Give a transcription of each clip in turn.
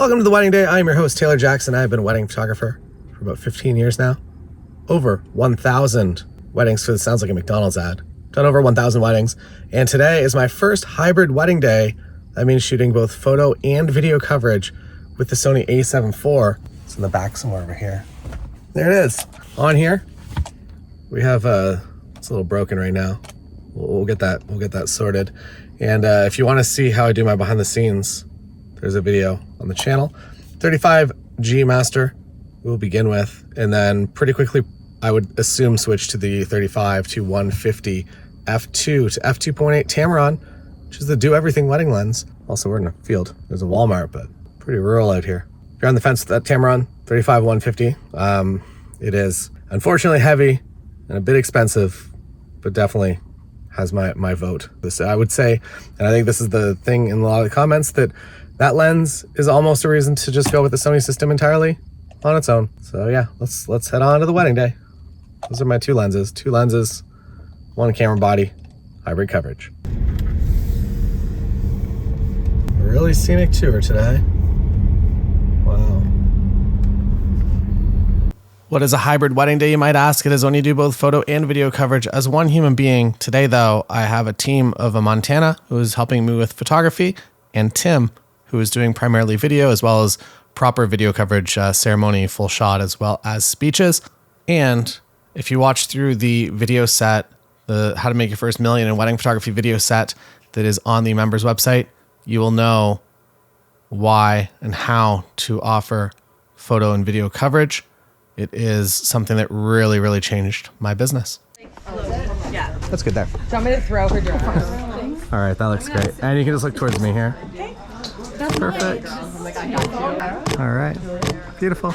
Welcome to the wedding day. I'm your host, Taylor Jackson. I've been a wedding photographer for about 15 years now. Over 1,000 weddings, so it sounds like a McDonald's ad. Done over 1,000 weddings. And today is my first hybrid wedding day. That means shooting both photo and video coverage with the Sony A7 IV. It's in the back somewhere over here. There it is. On here, we have, it's a little broken right now. We'll get that sorted. And if you want to see how I do my behind the scenes, there's a video on the channel. 35G master we'll begin with, and then pretty quickly I would assume switch to the 35 to 150 f2 to f2.8 Tamron, which is the do everything wedding lens. Also, we're in a field. There's a Walmart, but pretty rural out here. If you're on the fence with that Tamron 35 150, it is unfortunately heavy and a bit expensive, but definitely has my vote. This, I would say, and I think this is the thing in a lot of the comments, that lens is almost a reason to just go with the Sony system entirely on its own. So yeah, let's head on to the wedding day. Those are my two lenses, one camera body, hybrid coverage. Really scenic tour today. Wow. What is a hybrid wedding day, you might ask? It is when you do both photo and video coverage as one human being. Today, though, I have a team of a Montana who is helping me with photography, and Tim, who is doing primarily video as well as proper video coverage, ceremony, full shot, as well as speeches. And if you watch through the video set, the How to Make Your First Million in Wedding Photography video set that is on the members website, you will know why and how to offer photo and video coverage. It is something that really, really changed my business. Yeah. That's good there. Do you want me to throw her dress? All right, that looks great. And you can just look towards me here. Perfect. All right. Beautiful.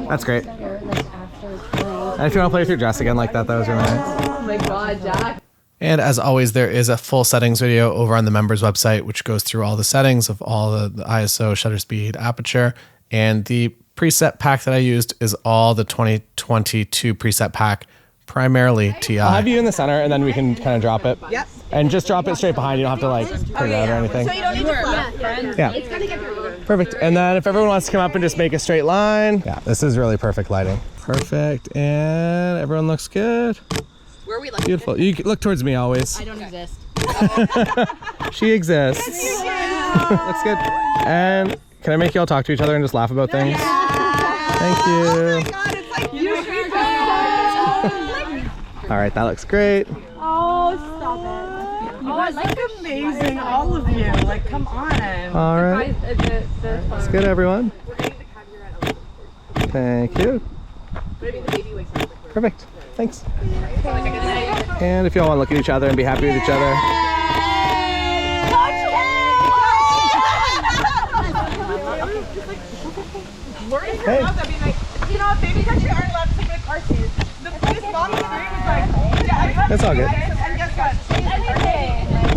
That's great. And if you want to play with your dress again like that, that was really nice. Oh my God, Jack. And as always, there is a full settings video over on the members website, which goes through all the settings of all the ISO, shutter speed, aperture, and the preset pack that I used is all the 2022 preset pack, primarily TI. I'll have you in the center and then we can kind of drop it. Yep. And just drop it straight behind. You don't have to like put it out or anything. So you don't need to flip. Yeah. It's gonna get through. Perfect. And then if everyone wants to come up and just make a straight line. Yeah, this is really perfect lighting. Perfect. And everyone looks good. Where are we looking? Beautiful. You look towards me always. I don't exist. She exists. Looks good. And can I make you all talk to each other and just laugh about things? Yeah. Thank you. Oh my God, it's like you. All right, that looks great. Oh, stop it. Oh, I like amazing, all of you. Like, come on. All right. That's good, everyone. Thank you. Perfect. Thanks. And if you all want to look at each other and be happy with each other. Hey. You know, babies actually aren't allowed to take the car keys. The police mom was like, That's all good. and guess what?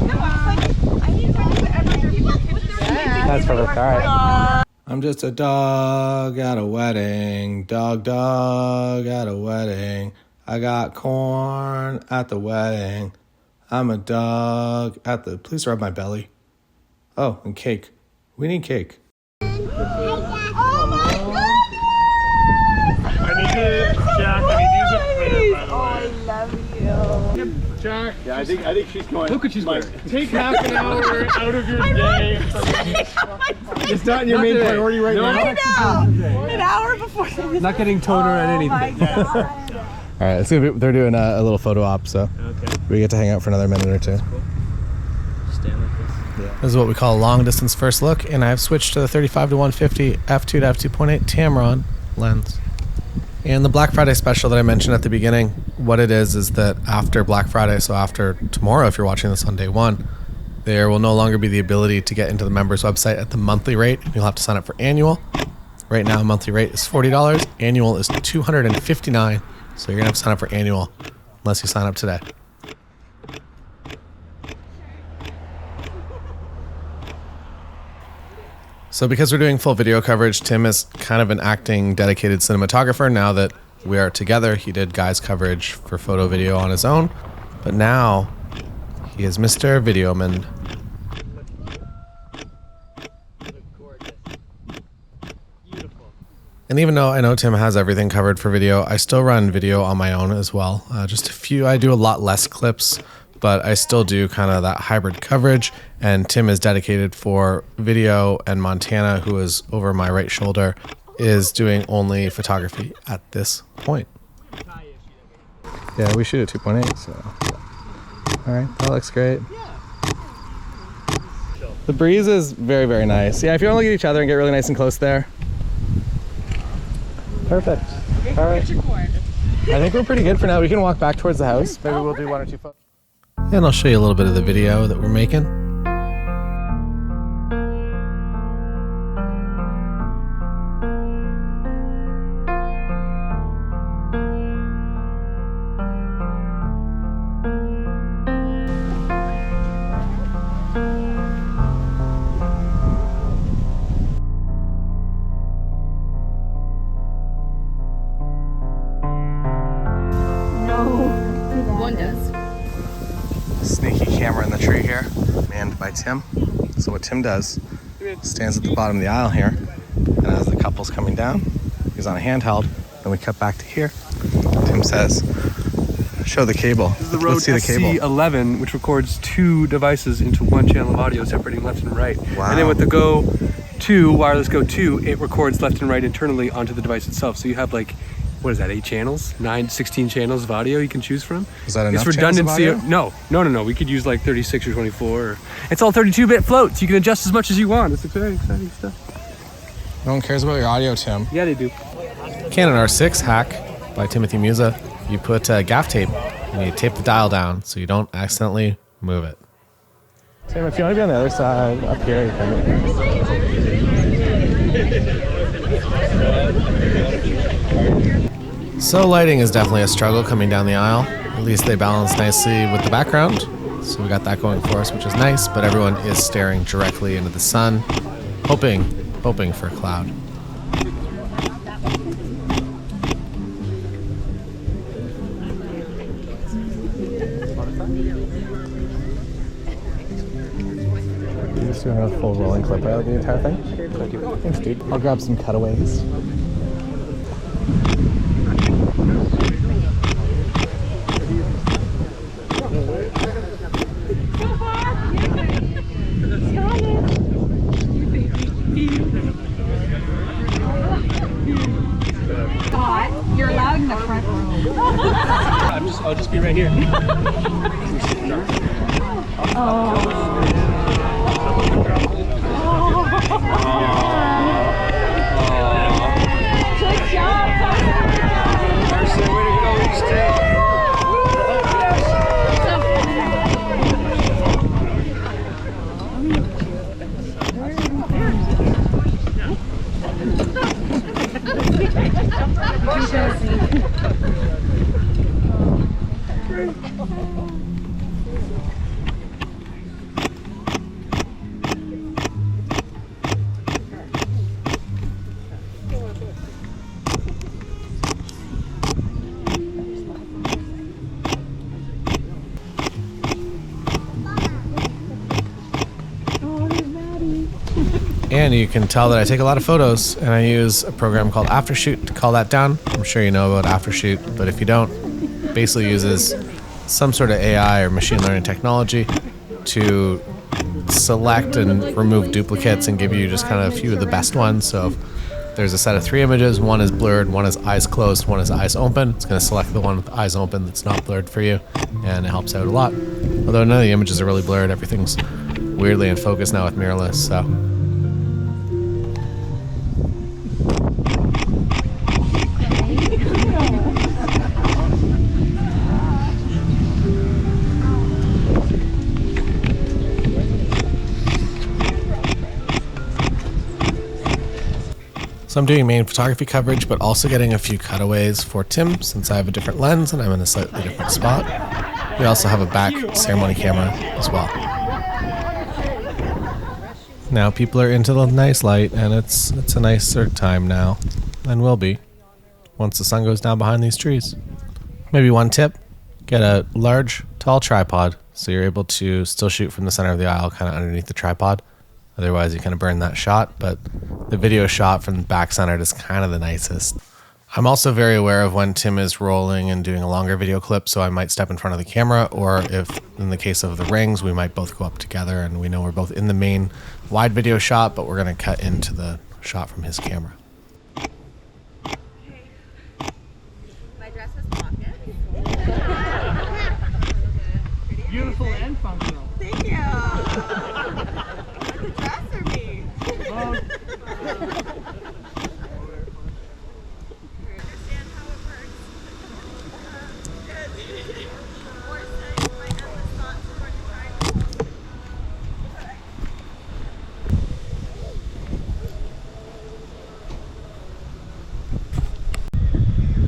No, I was like, I need someone to ever do this. That's perfect. All right. I'm just a dog at a wedding. Dog at a wedding. I got corn at the wedding. I'm a dog at the... Please rub my belly. Oh, and cake. We need cake. Oh my God! I need to, Jack, I need to use a printer, by the Oh, way. I love you. Jack, Yeah, I think she's going. look what she's wearing. Take half an hour out of your day. It's not your main priority right now. An hour before. Not getting toner at anything. All right, they're doing a little photo op, so we get to hang out for another minute or two. Stand like this. Yeah. This is what we call a long distance first look, and I've switched to the 35 to 150 f2 to f2.8 Tamron lens. And the Black Friday special that I mentioned at the beginning, what it is that after Black Friday, so after tomorrow, if you're watching this on day one, there will no longer be the ability to get into the members website at the monthly rate. You'll have to sign up for annual. Right now, monthly rate is $40. Annual is $259. So you're gonna have to sign up for annual unless you sign up today. So because we're doing full video coverage, Tim is kind of an acting dedicated cinematographer now that we are together. He did guys coverage for photo video on his own, but now he is Mr. Videoman. And even though I know Tim has everything covered for video, I still run video on my own as well. Just a few, I do a lot less clips, but I still do kind of that hybrid coverage. And Tim is dedicated for video, and Montana, who is over my right shoulder, is doing only photography at this point. Yeah, we shoot at 2.8, so. All right, that looks great. The breeze is very, very nice. Yeah, if you want to look at each other and get really nice and close there. Perfect. All right. I think we're pretty good for now. We can walk back towards the house. Maybe we'll do 1 or 2 photos. And I'll show you a little bit of the video that we're making. One does. Sneaky camera in the tree here, manned by Tim. So what Tim does, stands at the bottom of the aisle here, and as the couple's coming down, he's on a handheld. Then we cut back to here. Tim says, show the cable. This is the Rode SC11, which records 2 devices into 1 channel of audio, separating left and right. Wow. And then with the Go 2, wireless Go 2, it records left and right internally onto the device itself. So you have like, what is that, 8 channels? 16 channels of audio you can choose from. Is that enough? It's redundancy. No. We could use like 36 or 24. It's all 32-bit floats. You can adjust as much as you want. It's very exciting stuff. No one cares about your audio, Tim. Yeah, they do. Canon R6 hack by Timothy Musa. You put gaff tape and you tape the dial down so you don't accidentally move it. Tim, if you want to be on the other side, up here, you can. So lighting is definitely a struggle coming down the aisle. At least they balance nicely with the background. So we got that going for us, which is nice, but everyone is staring directly into the sun, hoping for a cloud. Just doing a full rolling clip out of the entire thing. Thanks, dude. I'll grab some cutaways. You're allowed in the front row. I'll just be right here. Good job, And you can tell that I take a lot of photos, and I use a program called Aftershoot to call that down. I'm sure you know about Aftershoot, but if you don't, it basically uses some sort of AI or machine learning technology to select and remove duplicates and give you just kind of a few of the best ones. So if there's a set of 3 images, one is blurred, one is eyes closed, one is eyes open. It's going to select the one with eyes open that's not blurred for you, and it helps out a lot. Although none of the images are really blurred, everything's weirdly in focus now with mirrorless, so. So I'm doing main photography coverage, but also getting a few cutaways for Tim since I have a different lens and I'm in a slightly different spot. We also have a back ceremony camera as well. Now people are into the nice light, and it's a nicer time now, and will be, once the sun goes down behind these trees. Maybe one tip, get a large, tall tripod so you're able to still shoot from the center of the aisle, kind of underneath the tripod. Otherwise, you kind of burn that shot, but the video shot from back centered is kind of the nicest. I'm also very aware of when Tim is rolling and doing a longer video clip, so I might step in front of the camera, or if, in the case of the rings, we might both go up together, and we know we're both in the main wide video shot, but we're going to cut into the shot from his camera. My dress has pockets. Beautiful and functional. Thank you. The dress or me? Both.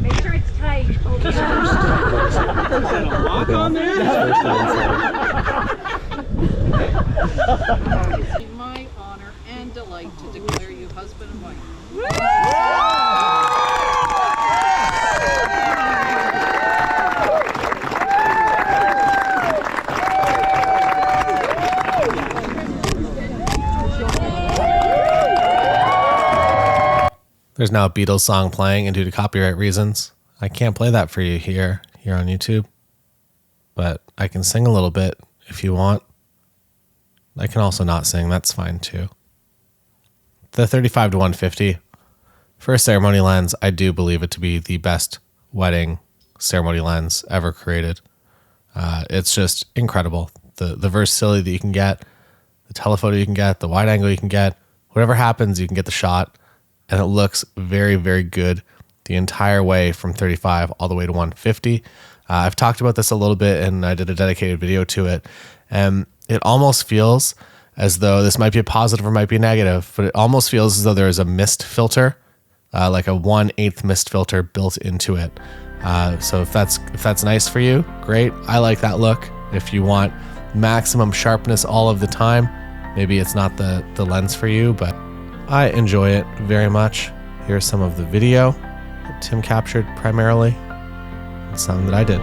Make sure it's tight. Lock on there? It's my honor and delight to declare you husband and wife. There's now a Beatles song playing, and due to copyright reasons, I can't play that for you here on YouTube. But I can sing a little bit if you want. I can also not sing, that's fine too. The 35-150, for a ceremony lens, I do believe it to be the best wedding ceremony lens ever created. It's just incredible. The versatility that you can get, the telephoto you can get, the wide angle you can get, whatever happens, you can get the shot. And it looks very, very good the entire way from 35 all the way to 150. I've talked about this a little bit, and I did a dedicated video to it. And it almost feels as though this might be a positive or might be a negative, but it almost feels as though there is a mist filter, like a 1/8 mist filter built into it. So if that's nice for you, great. I like that look. If you want maximum sharpness all of the time, maybe it's not the lens for you, but I enjoy it very much. Here's some of the video that Tim captured primarily, and some that I did.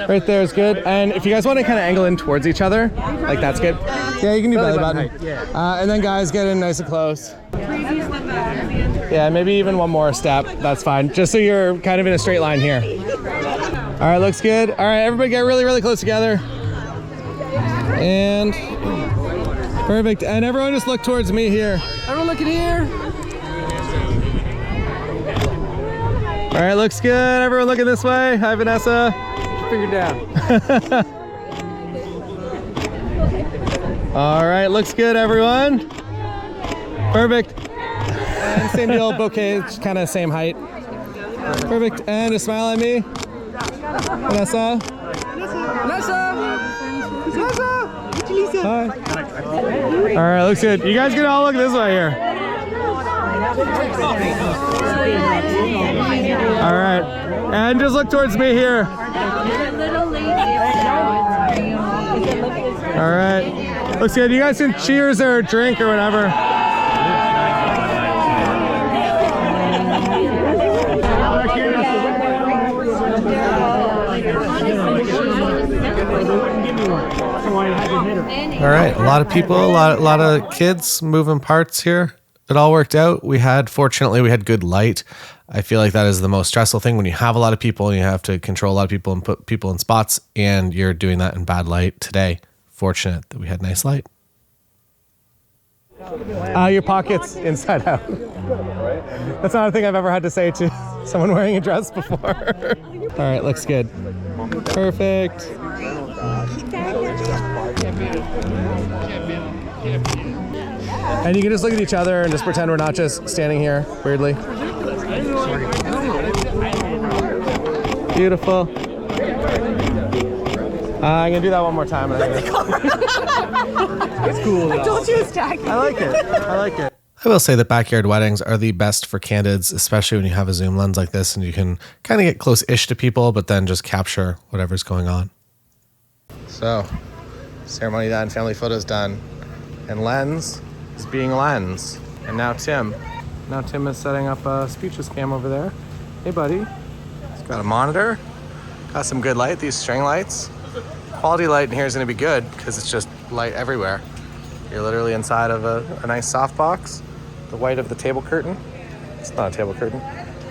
Right there is good. And if you guys want to kind of angle in towards each other, like that's good. Yeah, you can do belly button. And then guys, get in nice and close. Yeah, maybe even one more step. That's fine. Just so you're kind of in a straight line here. All right, looks good. All right, everybody get really, really close together. And perfect. And everyone just look towards me here. Everyone look at here. All right, looks good. Everyone looking this way. Hi, Vanessa. Finger down. All right, looks good, everyone. Perfect. And same deal, bouquet, kind of same height. Perfect. And just smile at me. Vanessa. Vanessa. Hi. All right, looks good. You guys can all look this way here. All right, and just look towards me here. All right, looks good. You guys can cheers or drink or whatever. All right, a lot of people, a lot of kids, moving parts here. It all worked out. Fortunately, we had good light. I feel like that is the most stressful thing when you have a lot of people and you have to control a lot of people and put people in spots, and you're doing that in bad light. Today, fortunate that we had nice light. Your pockets inside out. That's not a thing I've ever had to say to someone wearing a dress before. All right, looks good. Perfect. And you can just look at each other and just pretend we're not just standing here weirdly. Beautiful. I'm gonna do that one more time. It's cool. I told you it's tacky. I like it. I like it. I will say that backyard weddings are the best for candids, especially when you have a zoom lens like this and you can kind of get close-ish to people, but then just capture whatever's going on. So, ceremony done, family photos done, and Lens is being Lens. And now Tim. Now Tim is setting up a speeches cam over there. Hey, buddy. He's got a monitor. Got some good light, these string lights. Quality light in here is gonna be good because it's just light everywhere. You're literally inside of a nice softbox. The white of the table curtain. It's not a table curtain.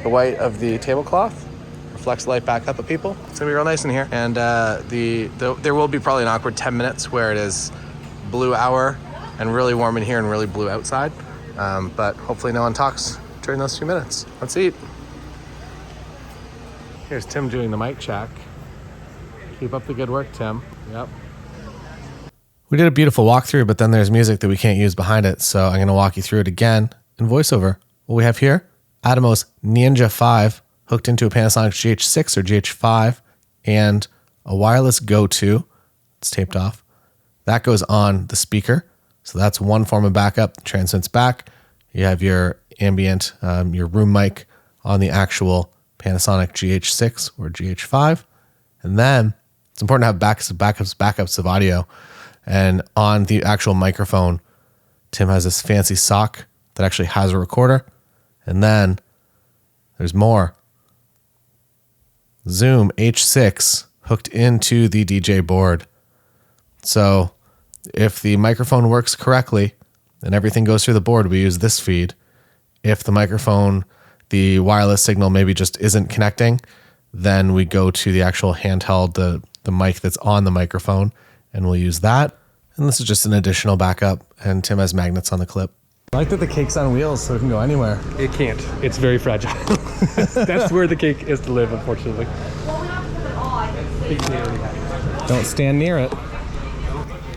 The white of the tablecloth reflects light back up at people. It's gonna be real nice in here. And there will be probably an awkward 10 minutes where it is blue hour and really warm in here and really blue outside. But hopefully no one talks during those few minutes. Let's eat. Here's Tim doing the mic check. Keep up the good work, Tim. Yep. We did a beautiful walkthrough, but then there's music that we can't use behind it, so I'm going to walk you through it again in voiceover. What we have here, Atomos Ninja 5 hooked into a Panasonic GH6 or GH5 and a wireless Go 2. It's taped off. That goes on the speaker, so that's one form of backup. Transmits back. You have your ambient, your room mic on the actual Panasonic GH6 or GH5. And then it's important to have backups of audio. And on the actual microphone, Tim has this fancy sock that actually has a recorder. And then there's more. Zoom H6 hooked into the DJ board. So if the microphone works correctly and everything goes through the board, we use this feed. If the microphone, the wireless signal maybe just isn't connecting, then we go to the actual handheld, the mic that's on the microphone, and we'll use that. And this is just an additional backup, and Tim has magnets on the clip. I like that the cake's on wheels so it can go anywhere. It can't. It's very fragile. That's where the cake is to live, unfortunately. Don't stand near it.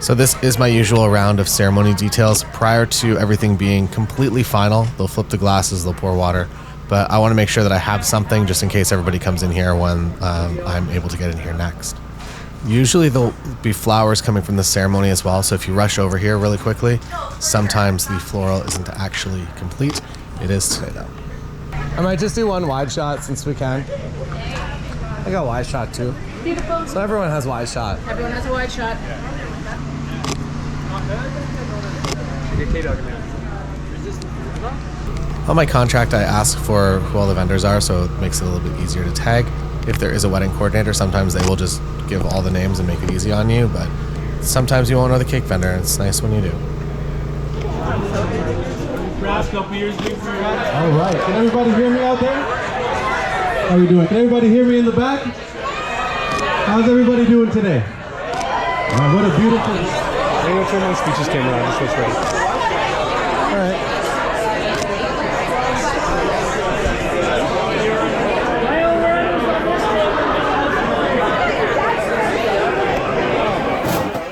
So this is my usual round of ceremony details. Prior to everything being completely final, they'll flip the glasses, they'll pour water. But I want to make sure that I have something just in case everybody comes in here when I'm able to get in here next. Usually there'll be flowers coming from the ceremony as well, so if you rush over here really quickly, sometimes the floral isn't actually complete. It is today though. I might just do one wide shot since we can. I got wide shot too. Beautiful. So everyone has wide shot. Everyone has a wide shot. On my contract, I ask for who all the vendors are, so it makes it a little bit easier to tag. If there is a wedding coordinator, sometimes they will just give all the names and make it easy on you, but sometimes you won't know the cake vendor, and it's nice when you do. All right. Can everybody hear me out there? How are we doing? Can everybody hear me in the back? How's everybody doing today? What a beautiful... I'm going to turn my speeches camera on just so it's ready. All right.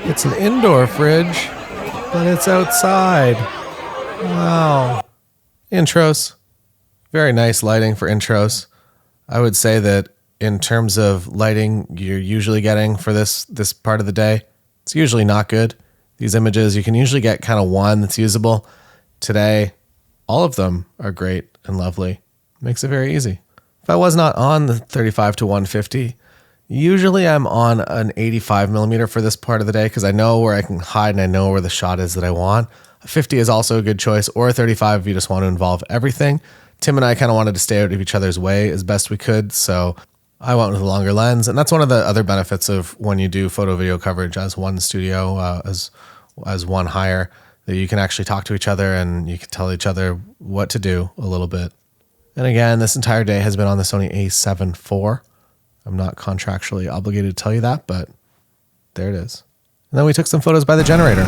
It's an indoor fridge, but it's outside. Wow. Intros. Very nice lighting for intros. I would say that in terms of lighting you're usually getting for this part of the day, it's usually not good. These images, you can usually get kind of one that's usable. Today, all of them are great and lovely. Makes it very easy. If I was not on the 35 to 150, usually I'm on an 85 millimeter for this part of the day because I know where I can hide and I know where the shot is that I want. A 50 is also a good choice, or a 35 if you just want to involve everything. Tim and I kind of wanted to stay out of each other's way as best we could, so I went with a longer lens. And that's one of the other benefits of when you do photo video coverage as one studio, as one hire, that you can actually talk to each other and you can tell each other what to do a little bit. And again, this entire day has been on the Sony A7 IV. I'm not contractually obligated to tell you that, but there it is. And then we took some photos by the generator.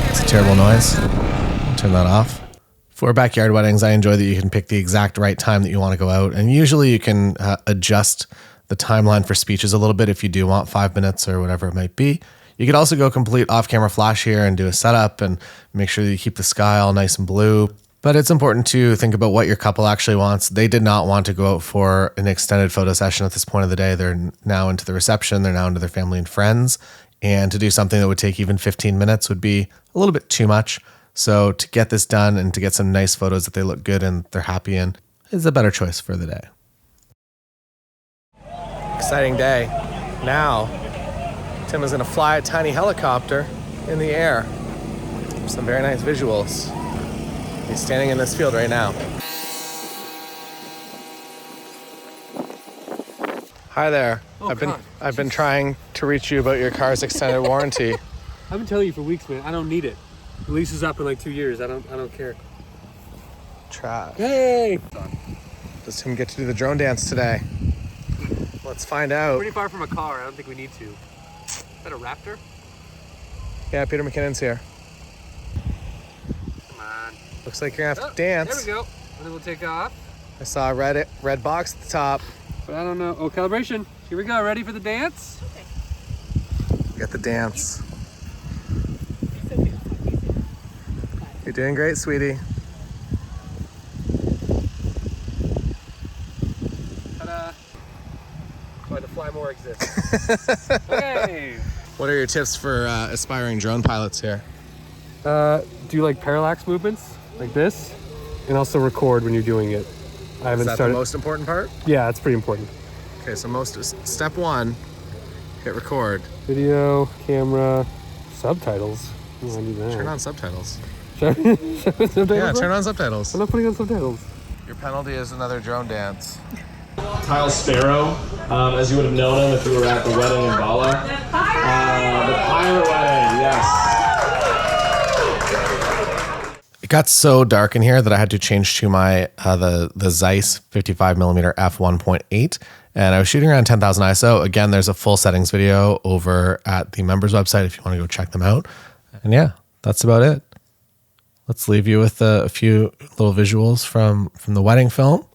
It's a terrible noise. I'll turn that off. For backyard weddings, I enjoy that you can pick the exact right time that you want to go out. And usually you can adjust the timeline for speeches a little bit if you do want 5 minutes or whatever it might be. You could also go complete off-camera flash here and do a setup and make sure that you keep the sky all nice and blue. But it's important to think about what your couple actually wants. They did not want to go out for an extended photo session at this point of the day. They're now into the reception. They're now into their family and friends. And to do something that would take even 15 minutes would be a little bit too much. So to get this done and to get some nice photos that they look good and they're happy in is a better choice for the day. Exciting day. Now Tim is gonna fly a tiny helicopter in the air. Some very nice visuals. He's standing in this field right now. Hi there. I've been trying to reach you about your car's extended warranty. I've been telling you for weeks, man. I don't need it. The lease is up in like 2 years. I don't care. Trash. Hey! Does Tim get to do the drone dance today? Let's find out. Pretty far from a car. I don't think we need to. Is that a Raptor? Yeah, Peter McKinnon's here. Come on. Looks like you're gonna have to dance. There we go. And then we'll take off. I saw a red box at the top. But I don't know. Oh, calibration. Here we go. Ready for the dance? Get the dance. You're doing great, sweetie. Ta-da. Why the fly more exists. Okay. What are your tips for aspiring drone pilots here? Do like parallax movements like this, and also record when you're doing it. I haven't Is that started. the most important part? Yeah, it's pretty important. Okay, so step one, hit record. Video, camera, subtitles. Oh, I do that. Turn on subtitles. Subtitles? Yeah, turn on subtitles. I'm not putting on subtitles. Your penalty is another drone dance. Kyle Sparrow, as you would have known him if you were at the wedding in Bala. The pirate wedding, yes. It got so dark in here that I had to change to my the Zeiss 55mm f1.8, and I was shooting around 10,000 ISO. Again, there's a full settings video over at the members website if you want to go check them out. And yeah, that's about it. Let's leave you with a few little visuals from the wedding film.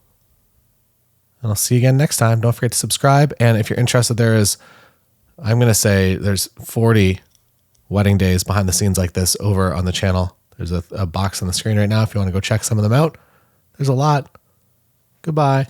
And I'll see you again next time. Don't forget to subscribe. And if you're interested, I'm going to say there's 40 wedding days behind the scenes like this over on the channel. There's a box on the screen right now if you want to go check some of them out. There's a lot. Goodbye.